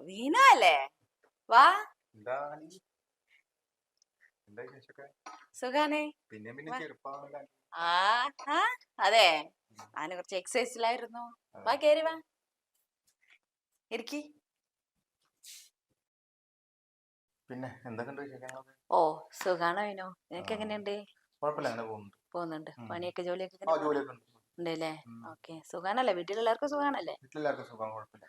വീണ അല്ലേ? വാ. സുഖാണ്. ആ ആ അതെ, ഞാൻ കുറച്ച് എക്സസൈസിലായിരുന്നു. വാ, കേറി വാ, ഇരിക്കി. പിന്നെ എന്തൊക്കെയുണ്ട് വിശേഷങ്ങളൊക്കെ? ഓ സുഖാണോ വിനോ? നിനക്ക് എങ്ങനെയുണ്ട്? കുഴപ്പമില്ല, അങ്ങനെ പോകുന്നുണ്ട്. പണിയൊക്കെ ജോലിയൊക്കെ ജോലിയൊക്കെ ഉണ്ടല്ലേ? ഓക്കെ, സുഖാണല്ലേ? വീട്ടിലെല്ലാവർക്കും സുഖാണല്ലേ? വീട്ടിലെല്ലാവർക്കും സുഖം, കുഴപ്പമില്ല.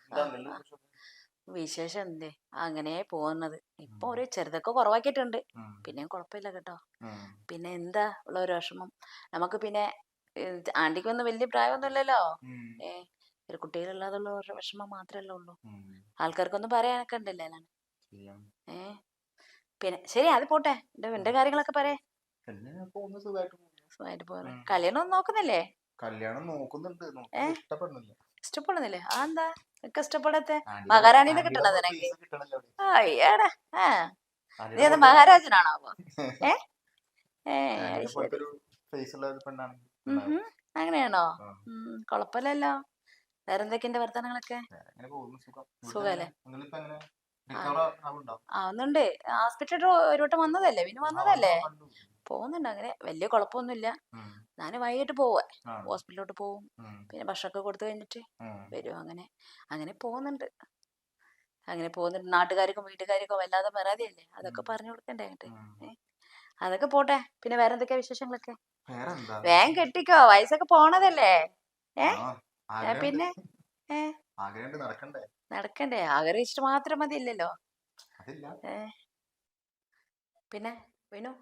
വിശേഷം എന്തേ അങ്ങനെ പോകുന്നത്. ഇപ്പൊ ഒരു ചെറുതൊക്കെ കുറവാക്കിയിട്ടുണ്ട്, പിന്നെയും കുഴപ്പമില്ല കേട്ടോ. പിന്നെ എന്താ ഉള്ള ഒരു വിഷമം നമുക്ക്? പിന്നെ ആന്റിക്കൊന്നും വലിയ പ്രായമൊന്നുമില്ലല്ലോ. ഒരു കുട്ടികളുള്ളതുള്ള ഒരു വിഷമം മാത്രല്ലേ ഉള്ളൂ. ആൾക്കാർക്കൊന്നും പറയാനൊക്കെ ഉണ്ടല്ലേ. പിന്നെ ശരി, അത് പോട്ടെ. എന്റെ കാര്യങ്ങളൊക്കെ പറയേ. സുഖമായിട്ട് പോന്നെ. കല്യാണം ഒന്നും നോക്കുന്നില്ലേ? കല്യാണം നോക്കുന്നുണ്ട്, ഇഷ്ടപ്പെടുന്നില്ലേ? ആ എന്താ നിനക്ക് ഇഷ്ടപ്പെടത്തെ? മഹാറാണിനെ കിട്ടണത് നിനക്ക്? അയ്യടാ, നീ അത് മഹാരാജനാണോ അപ്പൊ? അങ്ങനെയാണോ? കൊഴപ്പില്ലല്ലോ. വേറെന്തൊക്കെയുണ്ട് വർത്തമാനങ്ങളൊക്കെ? സുഖല്ലേ? ആവുന്നുണ്ട്. ഹോസ്പിറ്റലിൽ ഒരു വട്ടം വന്നതല്ലേ, പിന്നെ വന്നതല്ലേ. പോകുന്നുണ്ട്, അങ്ങനെ വലിയ കുഴപ്പമൊന്നുമില്ല. ഞാൻ വൈകിട്ട് പോവാ, ഹോസ്പിറ്റലിലോട്ട് പോവും. പിന്നെ ഭക്ഷണമൊക്കെ കൊടുത്തു കഴിഞ്ഞിട്ട് വരും. അങ്ങനെ പോകുന്നുണ്ട്. നാട്ടുകാർക്കും വീട്ടുകാർക്കും വല്ലാതെ പരാതിയല്ലേ, അതൊക്കെ പറഞ്ഞു കൊടുക്കണ്ടേ അങ്ങോട്ട്. അതൊക്കെ പോട്ടെ. പിന്നെ വേറെ എന്തൊക്കെയാ വിശേഷങ്ങളൊക്കെ? വേഗം കെട്ടിക്കോ, വയസ്സൊക്കെ പോണതല്ലേ. പിന്നെ നടക്കണ്ടേ? ആഗ്രഹിച്ചിട്ട് മാത്രം മതിയില്ലല്ലോ. പിന്നെ വിനു,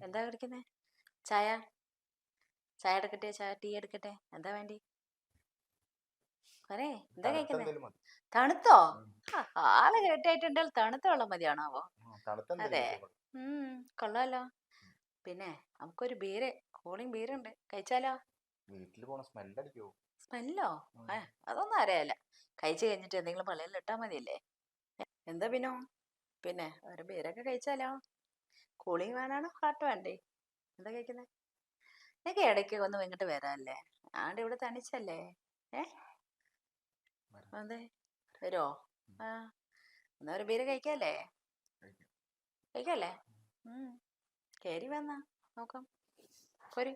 എന്താ കുടിക്കുന്നേ? ചായ എടുക്കട്ടെ? ടീ എടുക്കട്ടെ? എന്താ വേണ്ടി? പറേ, എന്താ കഴിക്കുന്നേ? തണുത്തോ? ആള് കേട്ടായിട്ടുണ്ടെങ്കിൽ തണുത്ത വെള്ളം മതിയാണാവോ? അതെ, കൊള്ളാലോ. പിന്നെ നമുക്കൊരു ബീര്, കൂളിംഗ് ബീരുണ്ട്, കഴിച്ചാലോ? സ്മെല്ലോ? അതൊന്നും അറിയാല്ല. കഴിച്ചു കഴിഞ്ഞിട്ട് എന്തെങ്കിലും പള്ളിയിൽ ഇട്ടാ മതിയല്ലേ. എന്താ പിന്നോ? പിന്നെ ഒരു ബീരൊക്കെ കഴിച്ചാലോ? കൂളിംഗ് വേണാണോ ഹാട്ട് വേണ്ടേ? എന്താ കഴിക്കുന്നത്? എനിക്ക് ഇടയ്ക്ക് ഒന്ന് ഇങ്ങോട്ട് വരാല്ലേ? ആണ്ട് ഇവിടെ തനിച്ചല്ലേ. അതെ, വരുമോ? എന്നാ ഒരു ബീര് കഴിക്കല്ലേ? കേറി വന്നാ നോക്കാം. പോരി.